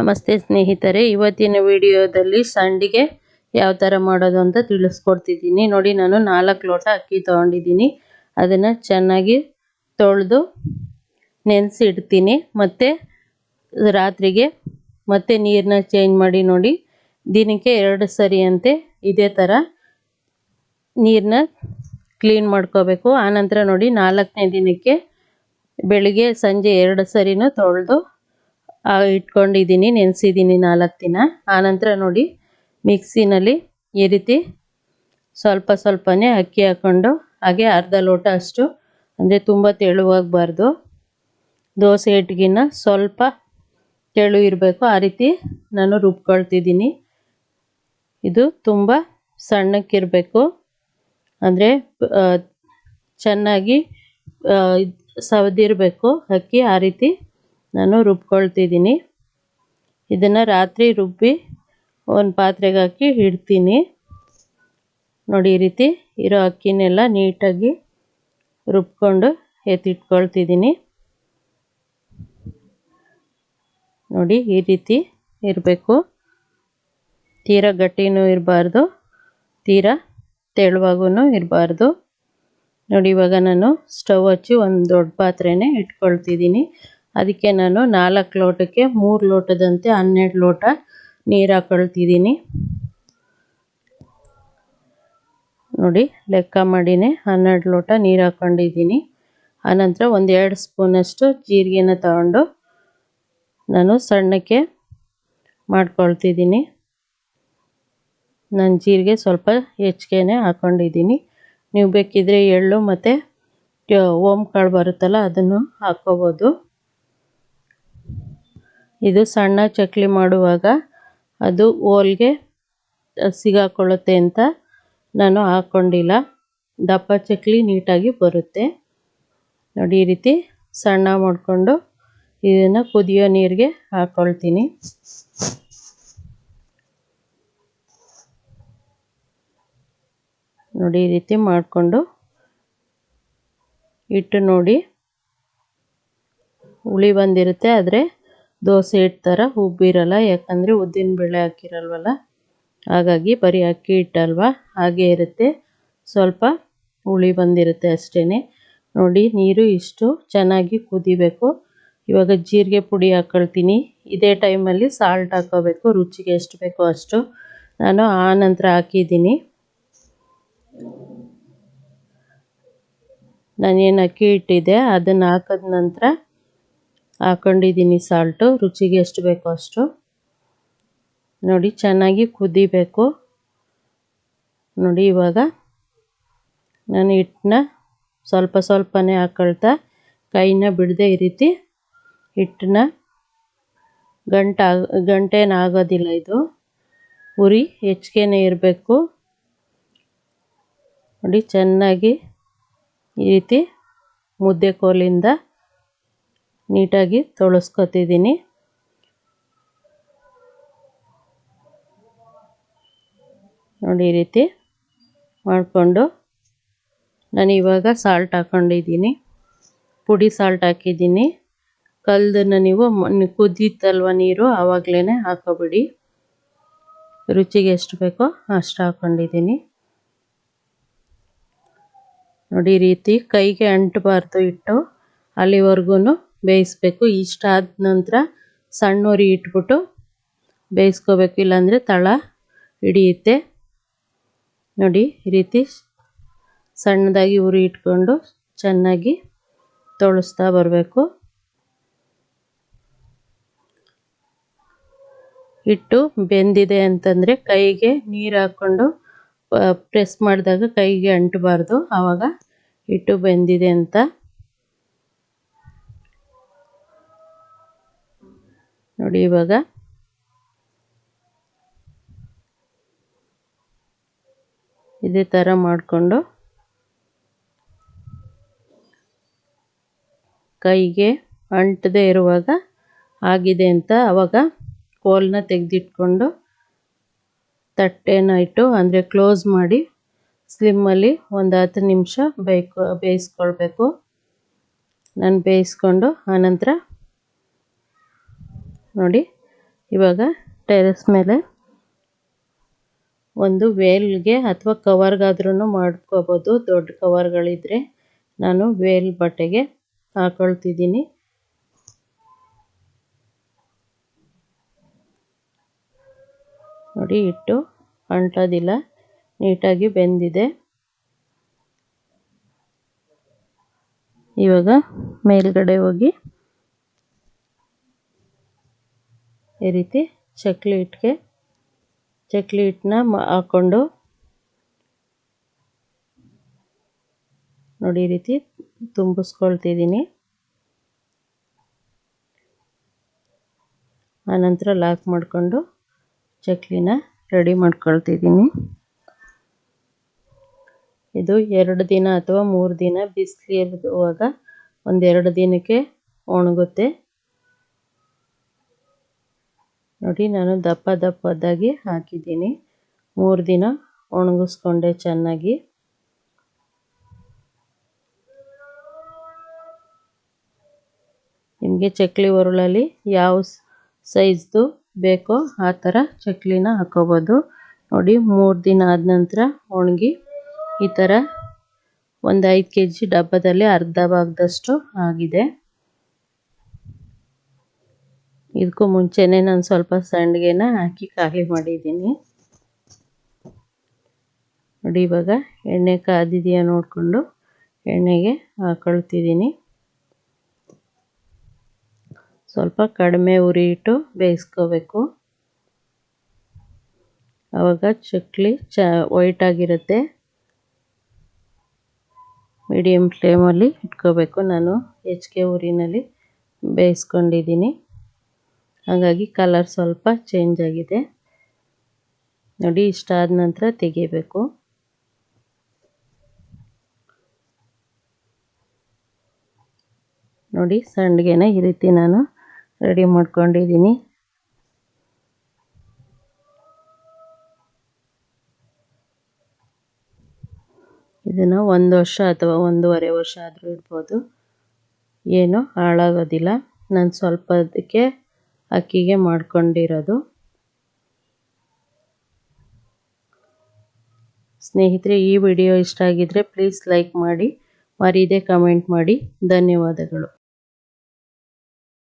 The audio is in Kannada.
ನಮಸ್ತೆ ಸ್ನೇಹಿತರೆ, ಇವತ್ತಿನ ವಿಡಿಯೋದಲ್ಲಿ ಸಂಡಿಗೆ ಯಾವ ಥರ ಮಾಡೋದು ಅಂತ ತಿಳಿಸ್ಕೊಡ್ತಿದ್ದೀನಿ. ನೋಡಿ, ನಾನು 4 ಲೋಟ ಅಕ್ಕಿ ತೊಗೊಂಡಿದ್ದೀನಿ. ಅದನ್ನು ಚೆನ್ನಾಗಿ ತೊಳೆದು ನೆನೆಸಿಡ್ತೀನಿ. ಮತ್ತು ರಾತ್ರಿಗೆ ಮತ್ತೆ ನೀರನ್ನ ಚೇಂಜ್ ಮಾಡಿ, ನೋಡಿ ದಿನಕ್ಕೆ 2 ಸರಿ ಅಂತೆ ಇದೇ ಥರ ನೀರನ್ನ ಕ್ಲೀನ್ ಮಾಡ್ಕೋಬೇಕು. ಆನಂತರ ನೋಡಿ 4ನೇ ದಿನಕ್ಕೆ ಬೆಳಿಗ್ಗೆ ಸಂಜೆ 2 ಸರಿನೂ ತೊಳೆದು ಇಟ್ಕೊಂಡಿದ್ದೀನಿ, ನೆನೆಸಿದ್ದೀನಿ 4 ದಿನ. ಆನಂತರ ನೋಡಿ ಮಿಕ್ಸಿನಲ್ಲಿ ಈ ರೀತಿ ಸ್ವಲ್ಪನೇ ಅಕ್ಕಿ ಹಾಕ್ಕೊಂಡು, ಹಾಗೆ ಅರ್ಧ ಲೋಟ ಅಷ್ಟು, ಅಂದರೆ ತುಂಬ ತೆಳುವಾಗಬಾರ್ದು, ದೋಸೆ ಹಿಟ್ಟಿಗಿನ್ನ ಸ್ವಲ್ಪ ತೆಳು ಇರಬೇಕು, ಆ ರೀತಿ ನಾನು ರುಬ್ಕೊಳ್ತಿದ್ದೀನಿ. ಇದು ತುಂಬ ಸಣ್ಣಕ್ಕಿರಬೇಕು, ಅಂದರೆ ಚೆನ್ನಾಗಿ ಸವದಿರಬೇಕು ಅಕ್ಕಿ, ಆ ರೀತಿ ನಾನು ರುಬ್ಕೊಳ್ತಿದ್ದೀನಿ. ಇದನ್ನು ರಾತ್ರಿ ರುಬ್ಬಿ ಒಂದು ಪಾತ್ರೆಗೆ ಹಾಕಿ ಇಡ್ತೀನಿ. ನೋಡಿ, ಈ ರೀತಿ ಇರೋ ಅಕ್ಕಿನೆಲ್ಲ ನೀಟಾಗಿ ರುಬ್ಕೊಂಡು ಎತ್ತಿಟ್ಕೊಳ್ತಿದ್ದೀನಿ. ನೋಡಿ, ಈ ರೀತಿ ಇರಬೇಕು, ತೀರಾ ಗಟ್ಟಿನೂ ಇರಬಾರ್ದು, ತೀರಾ ತೆಳುವಾಗೂ ಇರಬಾರ್ದು. ನೋಡಿ, ಇವಾಗ ನಾನು ಸ್ಟವ್ ಹಚ್ಚಿ ಒಂದು ದೊಡ್ಡ ಪಾತ್ರೆನೇ ಇಟ್ಕೊಳ್ತಿದ್ದೀನಿ. ಅದಕ್ಕೆ ನಾನು 4 ಲೋಟಕ್ಕೆ 3 ಲೋಟದಂತೆ 12 ಲೋಟ ನೀರು ಹಾಕ್ಕೊಳ್ತಿದ್ದೀನಿ. ನೋಡಿ, ಲೆಕ್ಕ ಮಾಡಿನೇ 12 ಲೋಟ ನೀರು ಹಾಕ್ಕೊಂಡಿದ್ದೀನಿ. ಆನಂತರ ಒಂದು 2 ಸ್ಪೂನಷ್ಟು ಜೀರಿಗೆನ ತಗೊಂಡು ನಾನು ಸಣ್ಣಕ್ಕೆ ಮಾಡ್ಕೊಳ್ತಿದ್ದೀನಿ. ನಾನು ಜೀರಿಗೆ ಸ್ವಲ್ಪ ಹೆಚ್ಚಿಗೆನೇ ಹಾಕ್ಕೊಂಡಿದ್ದೀನಿ. ನೀವು ಬೇಕಿದ್ದರೆ ಎಳ್ಳು ಮತ್ತು ಓಂಕಾಳು ಬರುತ್ತಲ್ಲ, ಅದನ್ನು ಹಾಕ್ಕೋಬೋದು. ಇದು ಸಣ್ಣ ಚಕ್ಲಿ ಮಾಡುವಾಗ ಅದು ಓಲ್ಗೆ ಸಿಗಾಕೊಳ್ಳುತ್ತೆ ಅಂತ ನಾನು ಹಾಕ್ಕೊಂಡಿಲ್ಲ, ದಪ್ಪ ಚಕ್ಲಿ ನೀಟಾಗಿ ಬರುತ್ತೆ. ನೋಡಿ, ಈ ರೀತಿ ಸಣ್ಣ ಮಾಡಿಕೊಂಡು ಇದನ್ನು ಕುದಿಯೋ ನೀರಿಗೆ ಹಾಕ್ಕೊಳ್ತೀನಿ. ನೋಡಿ, ಈ ರೀತಿ ಮಾಡಿಕೊಂಡು ಇಟ್ಟು ನೋಡಿ, ಹುಳಿ ಬಂದಿರುತ್ತೆ, ಆದರೆ ದೋಸೆ ಹಿಟ್ಟು ಥರ ಉಬ್ಬಿರಲ್ಲ, ಯಾಕಂದರೆ ಉದ್ದಿನ ಬೇಳೆ ಹಾಕಿರಲ್ವಲ್ಲ, ಹಾಗಾಗಿ ಬರೀ ಅಕ್ಕಿ ಹಿಟ್ಟಲ್ವ, ಹಾಗೇ ಇರುತ್ತೆ, ಸ್ವಲ್ಪ ಹುಳಿ ಬಂದಿರುತ್ತೆ ಅಷ್ಟೇ. ನೋಡಿ, ನೀರು ಇಷ್ಟು ಚೆನ್ನಾಗಿ ಕುದಿಬೇಕು. ಇವಾಗ ಜೀರಿಗೆ ಪುಡಿ ಹಾಕ್ಕೊಳ್ತೀನಿ. ಇದೇ ಟೈಮಲ್ಲಿ ಸಾಲ್ಟ್ ಹಾಕ್ಕೋಬೇಕು, ರುಚಿಗೆ ಎಷ್ಟು ಬೇಕೋ ಅಷ್ಟು. ನಾನು ಆನಂತರ ಹಾಕಿದ್ದೀನಿ. ನಾನೇನು ಅಕ್ಕಿ ಹಿಟ್ಟಿದೆ ಅದನ್ನು ಹಾಕಿದ ನಂತರ ಹಾಕ್ಕೊಂಡಿದ್ದೀನಿ ಸಾಲ್ಟು, ರುಚಿಗೆ ಎಷ್ಟು ಬೇಕೋ ಅಷ್ಟು. ನೋಡಿ, ಚೆನ್ನಾಗಿ ಕುದಿಬೇಕು. ನೋಡಿ, ಇವಾಗ ನಾನು ಹಿಟ್ಟನ್ನ ಸ್ವಲ್ಪನೇ ಹಾಕ್ಕೊಳ್ತಾ, ಕೈನ ಬಿಡದೆ ಈ ರೀತಿ ಹಿಟ್ಟನ್ನ ಗಂಟೇನಾಗೋದಿಲ್ಲ, ಇದು ಉರಿ ಹೆಚ್ಚಿಗೆನೇ ಇರಬೇಕು. ನೋಡಿ, ಚೆನ್ನಾಗಿ ಈ ರೀತಿ ಮುದ್ದೆ ಕೋಲಿಂದ ನೀಟಾಗಿ ತೊಳಸ್ಕೊತಿದ್ದೀನಿ. ನೋಡಿ, ಈ ರೀತಿ ಮಾಡಿಕೊಂಡು ನಾನು ಇವಾಗ ಸಾಲ್ಟ್ ಹಾಕ್ಕೊಂಡಿದ್ದೀನಿ, ಪುಡಿ ಸಾಲ್ಟ್ ಹಾಕಿದ್ದೀನಿ. ಕಲ್ಲದನ್ನು ನೀವು ಕುದೀತಲ್ವ ನೀರು, ಆವಾಗಲೇ ಹಾಕೋಬಿಡಿ. ರುಚಿಗೆ ಎಷ್ಟು ಬೇಕೋ ಅಷ್ಟು ಹಾಕ್ಕೊಂಡಿದ್ದೀನಿ. ನೋಡಿ, ಈ ರೀತಿ ಕೈಗೆ ಅಂಟಬಾರ್ದು ಹಿಟ್ಟು, ಅಲ್ಲಿವರೆಗೂ ಬೇಯಿಸ್ಬೇಕು. ಇಷ್ಟಾದ ನಂತರ ಸಣ್ಣ ಉರಿ ಇಟ್ಬಿಟ್ಟು ಬೇಯಿಸ್ಕೋಬೇಕು, ಇಲ್ಲಾಂದರೆ ತಳ ಹಿಡಿಯುತ್ತೆ. ನೋಡಿ, ಈ ರೀತಿ ಸಣ್ಣದಾಗಿ ಉರಿ ಇಟ್ಕೊಂಡು ಚೆನ್ನಾಗಿ ತೊಳಸ್ತಾ ಬರಬೇಕು. ಹಿಟ್ಟು ಬೆಂದಿದೆ ಅಂತಂದರೆ ಕೈಗೆ ನೀರು ಹಾಕ್ಕೊಂಡು ಪ್ರೆಸ್ ಮಾಡಿದಾಗ ಕೈಗೆ ಅಂಟಬಾರ್ದು, ಆವಾಗ ಹಿಟ್ಟು ಬೆಂದಿದೆ ಅಂತ. ನೋಡಿ, ಇವಾಗ ಇದೇ ಥರ ಮಾಡಿಕೊಂಡು ಕೈಗೆ ಅಂಟದೇ ಇರುವಾಗ ಆಗಿದೆ ಅಂತ ಆವಾಗ ಕೋಲನ್ನ ತೆಗೆದಿಟ್ಕೊಂಡು ತಟ್ಟೆನ ಇಟ್ಟು, ಅಂದರೆ ಕ್ಲೋಸ್ ಮಾಡಿ ಸ್ಲಿಮ್ಮಲ್ಲಿ ಒಂದು 10 ನಿಮಿಷ ಬೇಯಿಸ್ಕೊಳ್ಬೇಕು. ನಾನು ಬೇಯಿಸ್ಕೊಂಡು ಆನಂತರ ನೋಡಿ ಇವಾಗ ಟೆರೆಸ್ ಮೇಲೆ ಒಂದು ವೇಲ್ಗೆ ಅಥವಾ ಕವರ್ಗಾದ್ರೂ ಮಾಡ್ಕೋಬೋದು. ದೊಡ್ಡ ಕವರ್ಗಳಿದ್ರೆ ನಾನು ವೇಲ್ ಬಟ್ಟೆಗೆ ಹಾಕೊಳ್ತಿದ್ದೀನಿ. ನೋಡಿ, ಹಿಟ್ಟು ಅಂಟೋದಿಲ್ಲ, ನೀಟಾಗಿ ಬೆಂದಿದೆ. ಇವಾಗ ಮೇಲ್ಗಡೆ ಹೋಗಿ ಈ ರೀತಿ ಚಕ್ಲಿ ಹಿಟ್ಟನ್ನ ಹಾಕ್ಕೊಂಡು ನೋಡಿ ಈ ರೀತಿ ತುಂಬಿಸ್ಕೊಳ್ತಿದ್ದೀನಿ. ಆನಂತರ ಲಾಕ್ ಮಾಡಿಕೊಂಡು ಚಕ್ಲಿನ ರೆಡಿ ಮಾಡ್ಕೊಳ್ತಿದ್ದೀನಿ. ಇದು 2 ದಿನ ಅಥವಾ 3 ದಿನ ಬಿಸಿಲಿರುವಾಗ 1-2 ದಿನಕ್ಕೆ ಒಣಗುತ್ತೆ. ನೋಡಿ, ನಾನು ದಪ್ಪದಾಗಿ ಹಾಕಿದ್ದೀನಿ. 3 ದಿನ ಒಣಗಿಸ್ಕೊಂಡೆ ಚೆನ್ನಾಗಿ. ನಿಮಗೆ ಚಕ್ಲಿ ಉರುಳಲ್ಲಿ ಯಾವ ಸೈಜ್ದು ಬೇಕೋ ಆ ಥರ ಚಕ್ಲಿನ ಹಾಕೋಬೋದು. ನೋಡಿ, 3 ದಿನ ಆದ ನಂತರ ಒಣಗಿ ಈ ಥರ ಒಂದು 5 kg ಡಬ್ಬದಲ್ಲಿ ಅರ್ಧ ಭಾಗದಷ್ಟು ಆಗಿದೆ. ಇದಕ್ಕೂ ಮುಂಚೆನೇ ನಾನು ಸ್ವಲ್ಪ ಸಂಡಿಗೆನ ಹಾಕಿ ಖಾಲಿ ಮಾಡಿದ್ದೀನಿ. ನೋಡಿ, ಇವಾಗ ಎಣ್ಣೆ ಕಾದಿದೆಯಾ ನೋಡಿಕೊಂಡು ಎಣ್ಣೆಗೆ ಹಾಕೊಳ್ತಿದ್ದೀನಿ. ಸ್ವಲ್ಪ ಕಡಿಮೆ ಉರಿ ಇಟ್ಟು ಬೇಯಿಸ್ಕೋಬೇಕು. ಆವಾಗ ಚಕ್ಲಿ ವೈಟ್ ಆಗಿರುತ್ತೆ. ಮೀಡಿಯಮ್ ಫ್ಲೇಮಲ್ಲಿ ಇಟ್ಕೋಬೇಕು. ನಾನು ಹೆಚ್ಚಿಗೆ ಉರಿನಲ್ಲಿ ಬೇಯಿಸ್ಕೊಂಡಿದ್ದೀನಿ, ಹಾಗಾಗಿ ಕಲರ್ ಸ್ವಲ್ಪ ಚೇಂಜ್ ಆಗಿದೆ. ನೋಡಿ, ಇಷ್ಟಾದ ನಂತರ ತೆಗಿಬೇಕು. ನೋಡಿ, ಸಂಡಿಗೆನ ಈ ರೀತಿ ನಾನು ರೆಡಿ ಮಾಡ್ಕೊಂಡಿದ್ದೀನಿ. ಇದನ್ನು 1 ವರ್ಷ ಅಥವಾ 1.5 ವರ್ಷ ಆದರೂ ಇಡ್ಬೋದು, ಏನು ಹಾಳಾಗೋದಿಲ್ಲ. ನಾನು ಸ್ವಲ್ಪ ಅದಕ್ಕೆ ಅಕ್ಕಿಗೆ ಮಾಡ್ಕೊಂಡಿರೋದು. ಸ್ನೇಹಿತರೆ, ಈ ವಿಡಿಯೋ ಇಷ್ಟ ಆಗಿದ್ರೆ ಪ್ಲೀಸ್ ಲೈಕ್ ಮಾಡಿ, ಮರೀದೆ ಕಮೆಂಟ್ ಮಾಡಿ. ಧನ್ಯವಾದಗಳು.